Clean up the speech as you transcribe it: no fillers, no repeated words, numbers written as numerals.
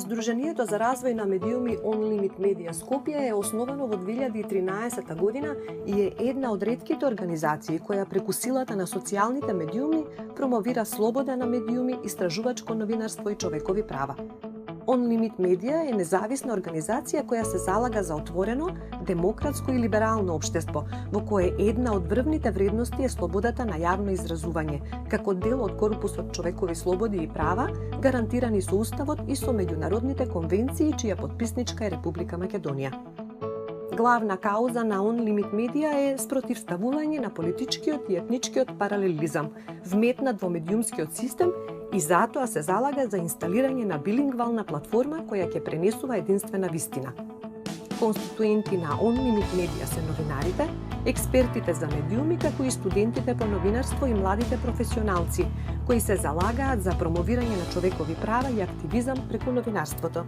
Сдруженијето за развој на медиуми On Limit Media Скопје е основано во 2013 година и е една од ретките организации која преку силата на социјалните медиуми промовира слобода на медиуми, истражувачко новинарство и човекови права. On Limit Media е независна организација која се залага за отворено, демократско и либерално општество, во кое една од врвните вредности е слободата на јавно изразување, како дел од корпусот човекови слободи и права, гарантирани со Уставот и со меѓународните конвенции, чија потписничка е Република Македонија. Главна кауза на On Limit Media е спротивставување на политичкиот и етничкиот паралелизам, вметнат во медиумскиот систем, и затоа се залага за инсталирање на билингвална платформа која ќе пренесува единствена вистина. Конституенти на On Limit Media се новинарите, експертите за медиуми, како и студентите по новинарство и младите професионалци, кои се залагаат за промовирање на човекови права и активизам преку новинарството.